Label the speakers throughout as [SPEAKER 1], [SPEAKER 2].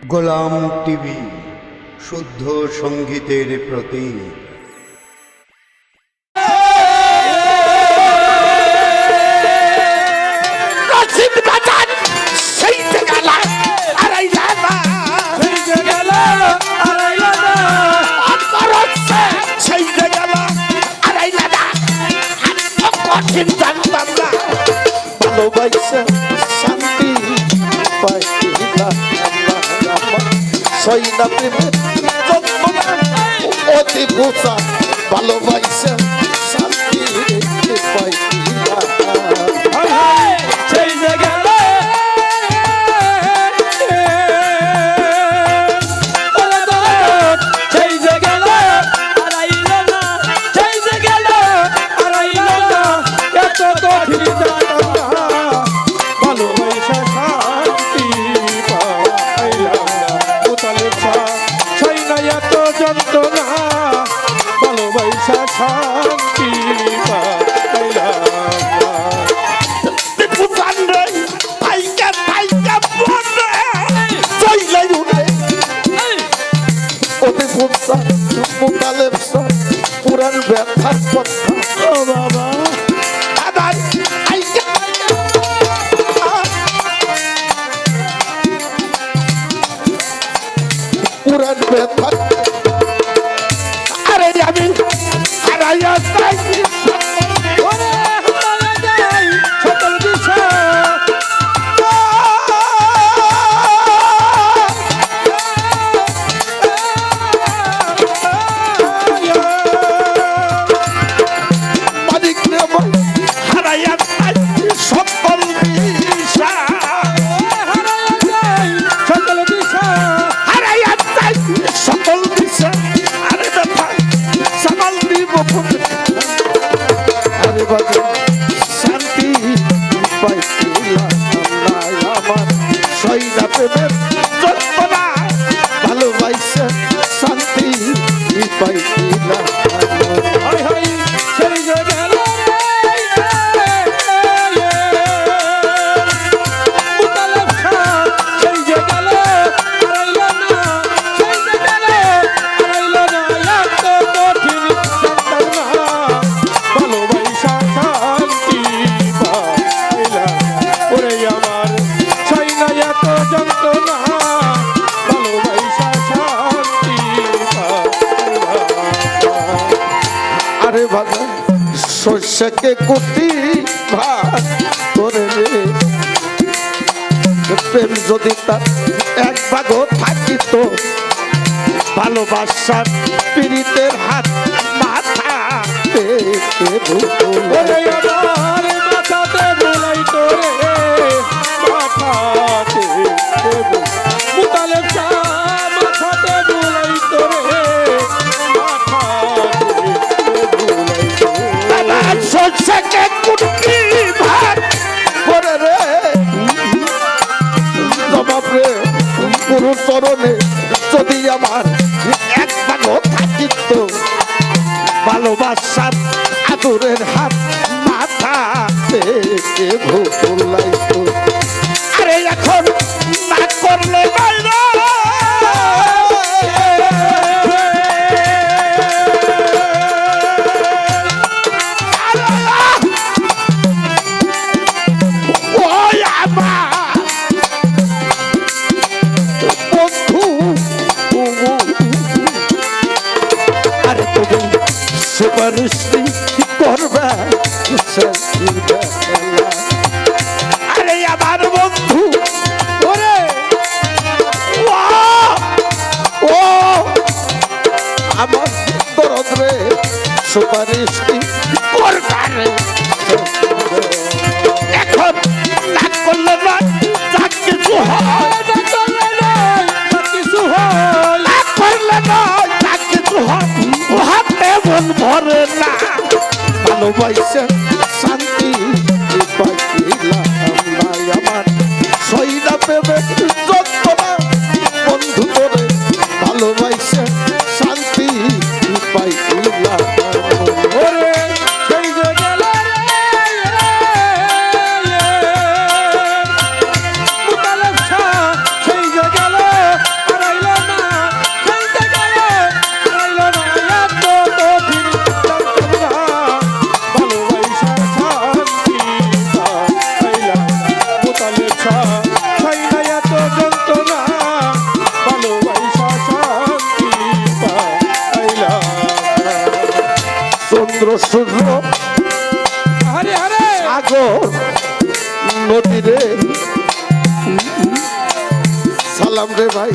[SPEAKER 1] গোলাম TV শুদ্ধ সঙ্গীতের প্রতীক।
[SPEAKER 2] শান্তি সইনা প্রেমের যন্ত্রণা অতি বোঝা ভালোবাসা শান্তি পাইলা সেই জায়গা শান্তি পুরান ব্যথার কথা বাবা পুরান ব্যথা আরে আমি হারাইয়া যাই সকল বিষয় হারাইয়া যাই সকল বিষয় সকল বিষয় হারাইয়া যাই সকল বিষয় আরে ব্যথা সামাল দিব আরে বাজে শান্তি পাইছিলাম আমার সইনা প্রেমের যন্ত্রণা ভালোবাসা শান্তি পাইছিলাম সেই জায়গা সর্ষেকে কুটি ভাত করে রে প্রেম যদি তার এক ভাগও থাকিত ভালোবাসার পীড়িতের হাত মাথা মাথাতে বলাই তোরে মাথাতে মুতালেব মাথাতে বলাই তোরে সর্ষেকে কুটি ভাত করে রে জবাবে গুরু চরণে যদি আমার এক ভাগও থাকিত ভালোবাসার আদরের হাত মাথা থেকে ভুলাইতো আরে এখন না করলে বাইরে সুপারিশি করবা আরে আমার বন্ধু ওরে ও আমার দরদ রে সুপারিশি করবা রে এখন না করলে না যা কিছু হয় না করলে না যা কিছু হয় না করলে না যা কিছু হয় হাতে মন ভরে না ভালোবাসা শান্তি পাইলাম আমার সইনা প্রেমের যন্ত্রণা বন্ধু করে ভালোবাসা শান্তি পাইলাম সেই জায়গা সেই জায়গা সালাম রে ভাই,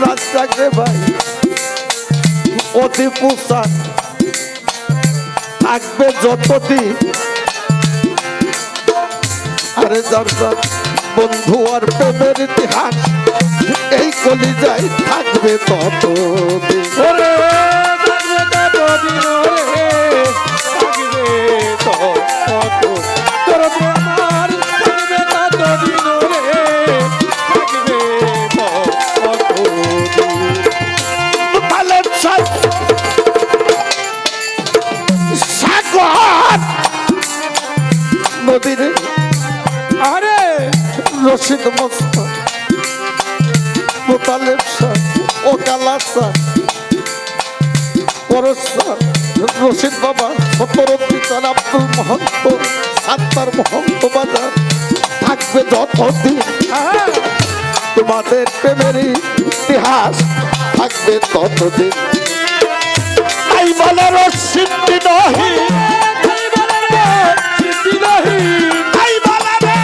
[SPEAKER 2] রাস্তাক রে ভাই, অতি পোশাক থাকবে যতদিন। আরে যার যার বন্ধু আর প্রেমের ইতিহাস এই কলিজায় থাকবে ততদিন।
[SPEAKER 3] ওরে থাকবে ততদিন, ওরে থাকবে তত তোর আমার থাকবে ততদিন, ওরে থাকবে ততদিন।
[SPEAKER 2] তালের সাগর নদীর
[SPEAKER 3] আরে
[SPEAKER 2] রশিদ মস্তা মোতালেব শাহ ও কালা শাহ পরশ শাহ রশিদ বাবা সতরদ্দি চান আব্দুল মহন্ত সাত্তার মহন্ত বাজার থাকবে যতদিন।
[SPEAKER 3] হ্যাঁ
[SPEAKER 2] তোমাদের প্রেমের ইতিহাস থাকবে ততদিন। তাই বলে রশিদ নহি,
[SPEAKER 3] তাই বলে রে সিদ্ধি নাহি,
[SPEAKER 2] তাই বলে রে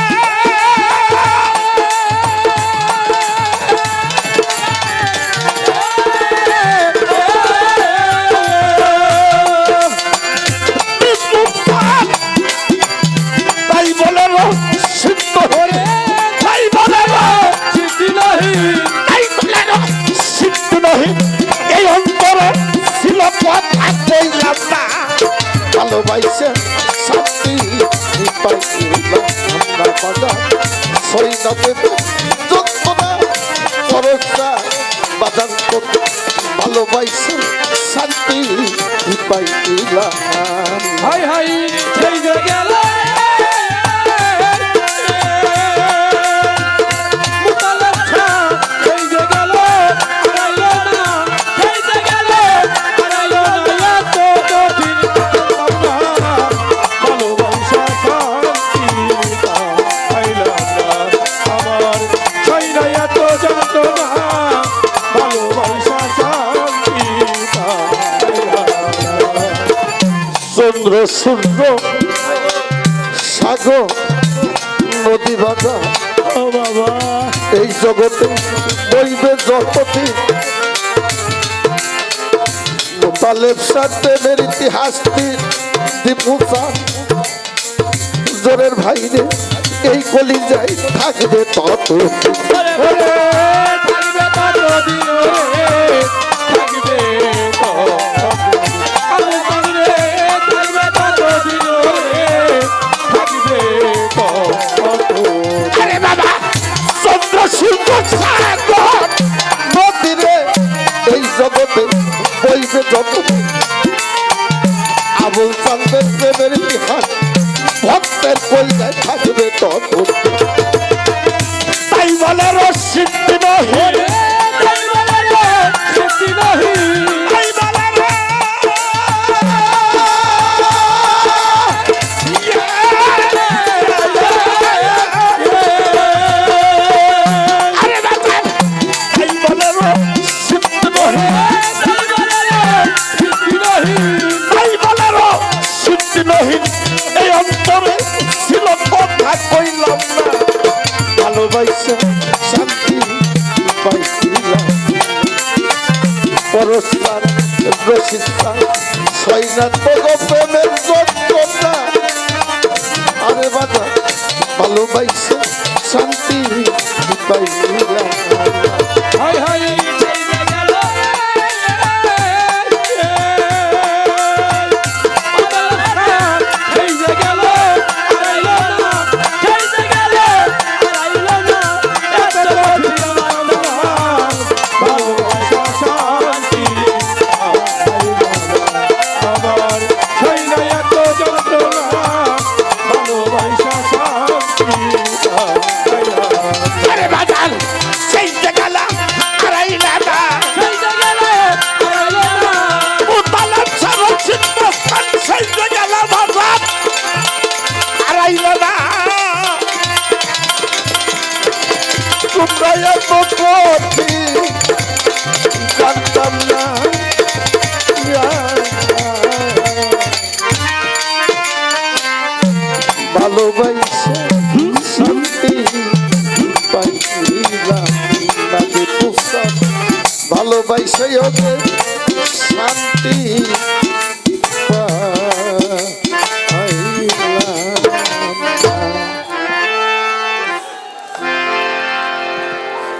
[SPEAKER 2] তাই বলে রশিদ নহি, তাই বলে
[SPEAKER 3] সিদ্ধি নাহি,
[SPEAKER 2] তাই বলে রশিদ নহি। এই অন্তরে ছিল কথা কইলাম না, ভালোবাসে শান্তি পাইলাম আমরা বাজার সৈন্যদের যন্ত্রণা খরচা বাজার করতে ভালোবাসে শান্তি পাইলাম।
[SPEAKER 3] হাই হাই সেই যে গেল মুতালেব শাহ, সেই যে গেল হারাইলো না, সেই যে গেল হারাইলো না, এত কঠিন আমরা ভালোবাসা শান্তি পাইলাম না, আমার সইনা এত যন্ত্রণা ভালোবাসা শান্তি পাইলাম না।
[SPEAKER 2] চন্দ্র সূর্য সাগর নদী বাজা
[SPEAKER 3] ও বাবা
[SPEAKER 2] এই জগতে বইবে যতদিন। মোতালেব শাহ প্রেমের ইতিহাস দীপু চান জোরের ভাইরে এই কলিজায় থাকবে ততদিন।
[SPEAKER 3] ওরে থাকবে ততদিন, ওরে থাকবে ততদিন, আরে থাকবে ততদিন, ওরে থাকবে ততদিন।
[SPEAKER 2] আরে বাবা চন্দ্র সূর্য সাগর নদীরে এই জগতে বইবে যতদিন। আবুল চান্দের প্রেমের ইতিহাস ভক্তের কলিজায় থাকবে ততদিন। তাই বলে রশিদ নহি,
[SPEAKER 3] ওরে তাই বলে রে সিদ্ধি নাহি,
[SPEAKER 2] তাই বলে রে আরে বাবা তাই বলে রশিদ নহি,
[SPEAKER 3] তাই বলে রে সিদ্ধি নাহি,
[SPEAKER 2] তাই বলে রশিদ নহি। এই অন্তরে ছিল কথা কইলাম না, ভালোবাসা শান্তি পাইছিলাম। পরস্পর রশিদ সৈনাথ প্রেমের যন্ত্রণা আরে বাবা ভালোবাসা শান্তি পাইছিলাম।
[SPEAKER 3] হাই হাই সেই যে গেল সেই যে গেল হারাইলো না, সেই যে গেল হারাইলো না, এত কঠিন আমরা ভালোবাসা শান্তি পাইলাম না, আমার সইনা এত যন্ত্রণা ভালোবাসা শান্তি পাইলাম না।
[SPEAKER 2] আরে বাজান সেই যে গেলাম হারাইলা না,
[SPEAKER 3] সেই যে গেল হারাইলো না,
[SPEAKER 2] মোতালেব শাহ রশিদ মস্তান সেই যে গেলাম বাজান হারাইলা না। তোমরা এত কঠিন জানতাম না, ভালোবাসা শান্তি পাইছি। সেই হবে শান্তি